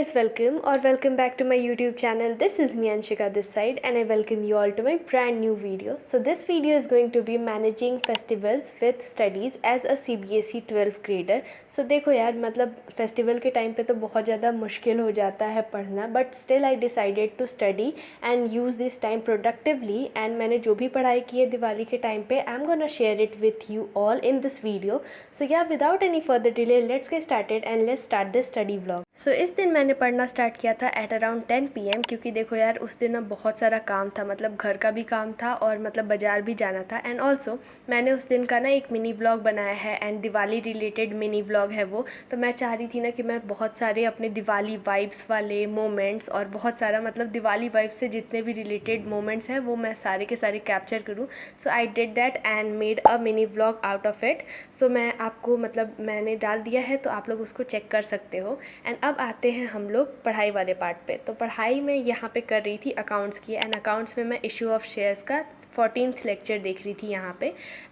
guys, welcome or welcome back to my YouTube channel. This is me Anshika this side and I welcome you all to my brand new video. So this video is going to be managing festivals with studies as a CBSE 12th grader. So देखो यार, मतलब festival के time पे तो बहुत ज़्यादा मुश्किल हो जाता है पढ़ना, but still I decided to study and use this time productively. And मैंने जो भी पढ़ाई की है दिवाली के टाइम पे, I am gonna share it with you all in this video. So yeah without any further delay let's get started and let's start this study vlog. So इस दिन मैंने पढ़ना स्टार्ट किया था एट अराउंड 10 PM, क्योंकि देखो यार उस दिन अब बहुत सारा काम था, मतलब घर का भी काम था और मतलब बाज़ार भी जाना था. एंड ऑल्सो मैंने उस दिन का ना एक मिनी व्लॉग बनाया है and Diwali related mini vlog है वो. तो मैं चाह रही थी ना कि मैं बहुत सारे अपने दिवाली वाइब्स वाले मोमेंट्स और बहुत सारा मतलब दिवाली वाइब्स से जितने भी रिलेटेड मोमेंट्स हैं वो मैं सारे के सारे कैप्चर करूँ. So I did that and made a mini vlog out of it. So मैं आपको मतलब मैंने डाल दिया है तो आप लोग उसको चेक कर सकते हो. एंड अब आते हैं हम लोग पढ़ाई वाले पार्ट पे. तो पढ़ाई में यहाँ पे कर रही थी अकाउंट्स की, एंड अकाउंट्स में मैं इशू ऑफ शेयर्स का 14th लेक्चर देख रही थी यहाँ पे.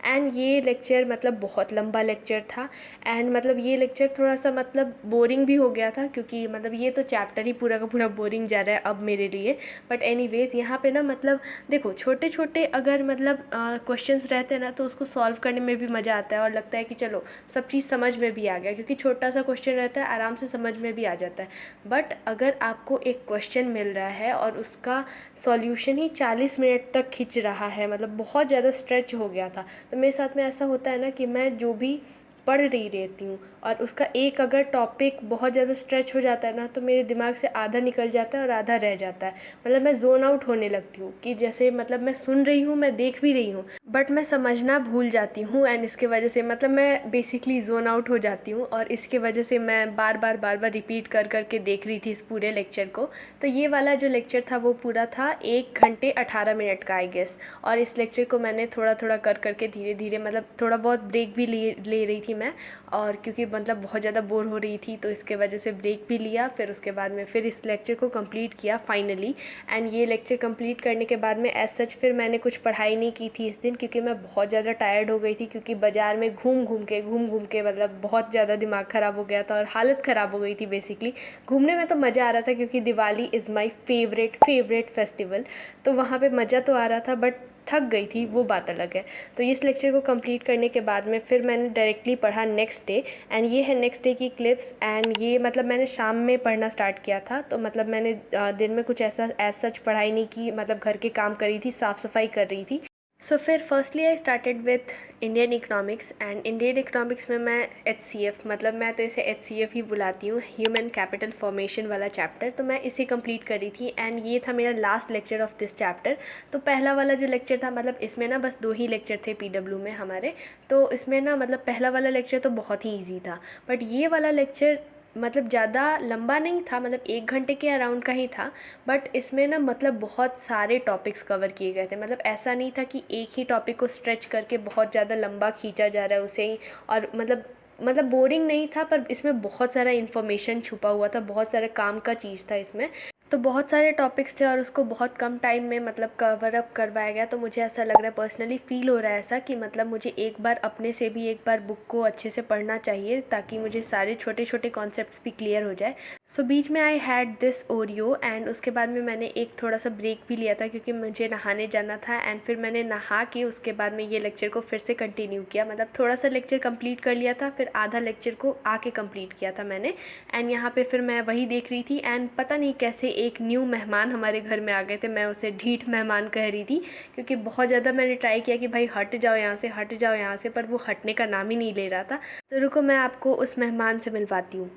एंड ये लेक्चर मतलब बहुत लंबा लेक्चर था एंड मतलब ये लेक्चर थोड़ा सा मतलब बोरिंग भी हो गया था, क्योंकि मतलब ये तो चैप्टर ही पूरा का पूरा बोरिंग जा रहा है अब मेरे लिए. बट एनीवेज यहाँ पे ना मतलब देखो छोटे छोटे अगर मतलब क्वेश्चंस रहते हैं ना तो उसको सॉल्व करने में भी मज़ा आता है और लगता है कि चलो सब चीज़ समझ में भी आ गया, क्योंकि छोटा सा क्वेश्चन रहता है आराम से समझ में भी आ जाता है. बट अगर आपको एक क्वेश्चन मिल रहा है और उसका सॉल्यूशन ही 40 मिनट तक खिंच रहा है, मतलब बहुत ज़्यादा स्ट्रेच हो गया था. तो मेरे साथ में ऐसा होता है ना कि मैं जो भी पढ़ रही रहती हूँ और उसका एक अगर टॉपिक बहुत ज़्यादा स्ट्रेच हो जाता है ना तो मेरे दिमाग से आधा निकल जाता है और आधा रह जाता है. मतलब मैं जोन आउट होने लगती हूँ कि जैसे मतलब मैं सुन रही हूँ, मैं देख भी रही हूँ, बट मैं समझना भूल जाती हूँ. एंड इसके वजह से मतलब मैं बेसिकली जोन आउट हो जाती हूँ और इसके वजह से मैं बार बार रिपीट कर करके देख रही थी इस पूरे लेक्चर को. तो ये वाला जो लेक्चर था वो पूरा था 1 घंटे 18 मिनट का आई गेस. और इस लेक्चर को मैंने थोड़ा थोड़ा कर करके धीरे धीरे मतलब थोड़ा बहुत ब्रेक भी ले रही थी मैं, और क्योंकि मतलब बहुत ज़्यादा बोर हो रही थी तो इसके वजह से ब्रेक भी लिया. फिर उसके बाद में फिर इस लेक्चर को कंप्लीट किया फाइनली. एंड ये लेक्चर कंप्लीट करने के बाद में एज सच फिर मैंने कुछ पढ़ाई नहीं की थी इस दिन, क्योंकि मैं बहुत ज़्यादा टायर्ड हो गई थी, क्योंकि बाज़ार में घूम घूम के मतलब बहुत ज़्यादा दिमाग ख़राब हो गया था और हालत ख़राब हो गई थी. बेसिकली घूमने में तो मज़ा आ रहा था क्योंकि Diwali is my favourite festival, तो वहाँ पर मज़ा तो आ रहा था, बट थक गई थी वो बात अलग है. तो इस लेक्चर को कंप्लीट करने के बाद में फिर मैंने डायरेक्टली पढ़ा नेक्स्ट डे. एंड ये है नेक्स्ट डे की क्लिप्स. एंड ये मतलब मैंने शाम में पढ़ना स्टार्ट किया था, तो मतलब मैंने दिन में कुछ ऐसा एज सच पढ़ाई नहीं की, मतलब घर के काम कर रही थी, साफ़ सफाई कर रही थी. सो फिर firstly I started with Indian economics. And Indian economics में मैं HCF मतलब मैं तो इसे HCF ही बुलाती हूँ, ह्यूमन कैपिटल फॉर्मेशन वाला चैप्टर, तो मैं इसे कंप्लीट करी थी. एंड ये था मेरा last lecture of this chapter. तो पहला वाला जो लेक्चर था मतलब इसमें ना बस 2 ही लेक्चर थे PW में हमारे, तो इसमें ना मतलब पहला वाला लेक्चर तो बहुत ही ईजी था, बट ये वाला लेक्चर मतलब ज़्यादा लंबा नहीं था, मतलब 1 घंटे के अराउंड का ही था. बट इसमें ना मतलब बहुत सारे टॉपिक्स कवर किए गए थे. मतलब ऐसा नहीं था कि एक ही टॉपिक को स्ट्रेच करके बहुत ज़्यादा लंबा खींचा जा रहा है उसे ही, और मतलब बोरिंग नहीं था, पर इसमें बहुत सारा इन्फॉर्मेशन छुपा हुआ था, बहुत सारा काम का चीज़ था इसमें. तो बहुत सारे टॉपिक्स थे और उसको बहुत कम टाइम में मतलब कवर अप करवाया गया. तो मुझे ऐसा लग रहा है, पर्सनली फ़ील हो रहा है ऐसा कि मतलब मुझे एक बार अपने से भी एक बार बुक को अच्छे से पढ़ना चाहिए, ताकि मुझे सारे छोटे छोटे कॉन्सेप्ट्स भी क्लियर हो जाए. सो बीच में I had this Oreo and उसके बाद में मैंने एक थोड़ा सा ब्रेक भी लिया था, क्योंकि मुझे नहाने जाना था. एंड फिर मैंने नहा के उसके बाद में ये लेक्चर को फिर से कंटिन्यू किया. मतलब थोड़ा सा लेक्चर कंप्लीट कर लिया था, फिर आधा लेक्चर को आके कंप्लीट किया था मैंने. एंड यहाँ पे फिर मैं वही देख रही थी. एंड पता नहीं कैसे एक न्यू मेहमान हमारे घर में आ गए थे. मैं उसे ढीठ मेहमान कह रही थी, क्योंकि बहुत ज़्यादा मैंने ट्राई किया कि भाई हट जाओ यहाँ से, हट जाओ यहाँ से, पर वो हटने का नाम ही नहीं ले रहा था. तो रुको मैं आपको उस मेहमान से मिलवाती हूँ.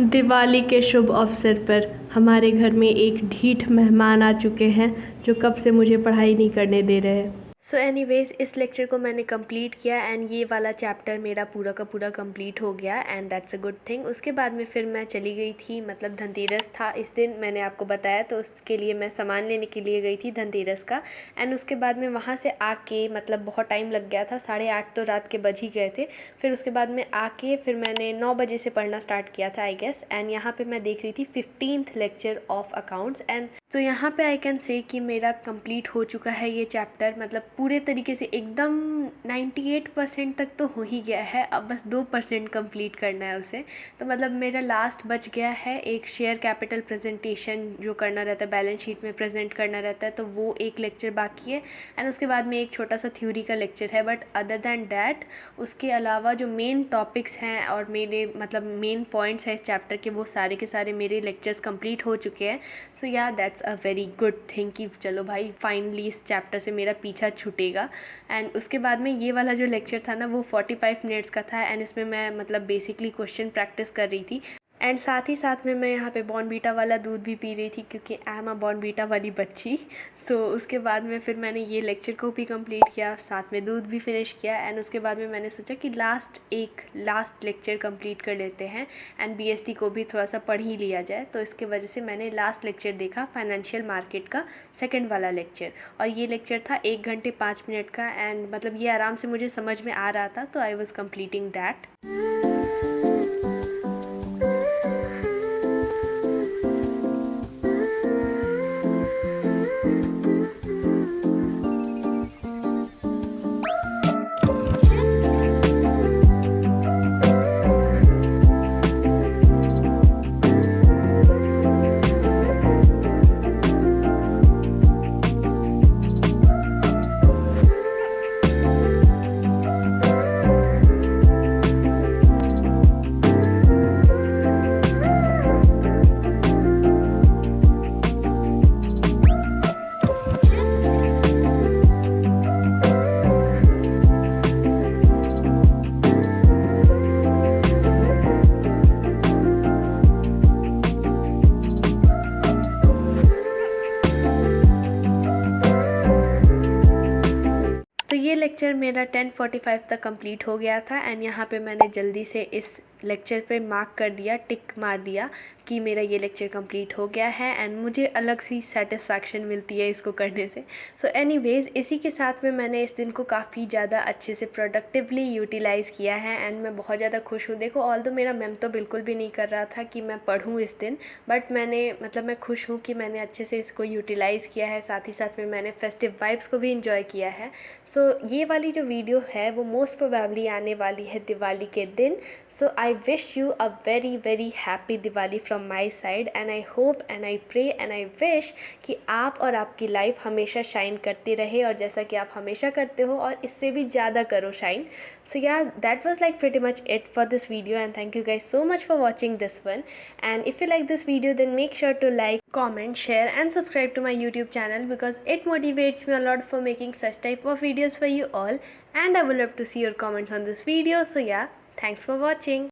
दिवाली के शुभ अवसर पर हमारे घर में एक ढीठ मेहमान आ चुके हैं जो कब से मुझे पढ़ाई नहीं करने दे रहे हैं. सो एनीवेज इस लेक्चर को मैंने कंप्लीट किया एंड ये वाला चैप्टर मेरा पूरा का पूरा कंप्लीट हो गया, and that's a good thing. उसके बाद में फिर मैं चली गई थी, मतलब धनतेरस था इस दिन, मैंने आपको बताया, तो उसके लिए मैं सामान लेने के लिए गई थी धनतेरस का. एंड उसके बाद में वहाँ से आके मतलब बहुत टाइम लग गया था, 8:30 तो रात के बज ही गए थे. फिर उसके बाद में आके फिर मैंने 9 बजे से पढ़ना स्टार्ट किया था आई गेस. एंड यहाँ पर मैं देख रही थी 15th lecture of accounts. And तो यहाँ पे आई कैन से कि मेरा कंप्लीट हो चुका है ये चैप्टर, मतलब पूरे तरीके से एकदम 98% तक तो हो ही गया है। अब बस 2% कंप्लीट करना है उसे। तो मतलब मेरा लास्ट बच गया है एक शेयर कैपिटल प्रेजेंटेशन जो करना रहता है, बैलेंस शीट में प्रेजेंट करना रहता है, तो वो एक लेक्चर बाकी है। एंड उसके बाद में एक छोटा सा थ्योरी का लेक्चर है। बट अदर दैन डैट उसके अलावा जो मेन टॉपिक्स हैं और मेरे मतलब मेन पॉइंट्स हैं इस चैप्टर के, वो सारे के सारे मेरे लेक्चर्स कंप्लीट हो चुके हैं। सो या that's a very good thing कि चलो भाई फाइनली इस चैप्टर से मेरा पीछा छूटेगा। एंड उसके बाद में ये वाला जो लेक्चर था ना वो 45 मिनट्स का था। एंड इसमें मैं मतलब बेसिकली क्वेश्चन प्रैक्टिस कर रही थी। एंड साथ ही साथ में मैं यहाँ पे बॉर्नवीटा वाला दूध भी पी रही थी क्योंकि आई एम अ बॉर्नवीटा वाली बच्ची। सो उसके बाद में फिर मैंने ये लेक्चर को भी कंप्लीट किया, साथ में दूध भी फिनिश किया। एंड उसके बाद में मैंने सोचा कि लास्ट लेक्चर कंप्लीट कर लेते हैं एंड बीएसटी को भी थोड़ा सा पढ़ ही लिया जाए। तो इसके वजह से मैंने लास्ट लेक्चर देखा, फाइनेंशियल मार्केट का सेकेंड वाला लेक्चर। और ये लेक्चर था 1 घंटे 5 मिनट का। एंड मतलब ये आराम से मुझे समझ में आ रहा था, तो आई वॉज़ कम्प्लीटिंग दैट। तो ये लेक्चर मेरा 10:45 तक कंप्लीट हो गया था। एंड यहाँ पे मैंने जल्दी से इस लेक्चर पे मार्क कर दिया, टिक मार दिया कि मेरा ये लेक्चर कंप्लीट हो गया है। एंड मुझे अलग सी सेटिस्फैक्शन मिलती है इसको करने से। सो एनीवेज़ इसी के साथ में मैंने इस दिन को काफ़ी ज़्यादा अच्छे से प्रोडक्टिवली यूटिलाइज़ किया है। एंड मैं बहुत ज़्यादा खुश हूँ। देखो ऑल्दो मेरा मन तो बिल्कुल भी नहीं कर रहा था कि मैं पढ़ूँ इस दिन, बट मैं खुश हूँ कि मैंने अच्छे से इसको यूटिलाइज़ किया है। साथ ही साथ में मैंने फेस्टिव वाइब्स को भी इंजॉय किया है। सो ये वाली जो वीडियो है वो मोस्ट प्रोबेबली आने वाली है दिवाली के दिन। So I wish you a very very happy Diwali from my side. And I hope and I pray and I wish कि आप और आपकी लाइफ हमेशा शाइन करती रहे, और जैसा कि आप हमेशा करते हो और इससे भी ज़्यादा करो shine. So yeah, that was like pretty much it for this video, and thank you guys so much for watching this one. And if you like this video, then make sure to like, comment, share and subscribe to my YouTube channel, because it motivates me a lot for making such type of videos for you all. And I would love to see your comments on this video. So yeah, thanks for watching.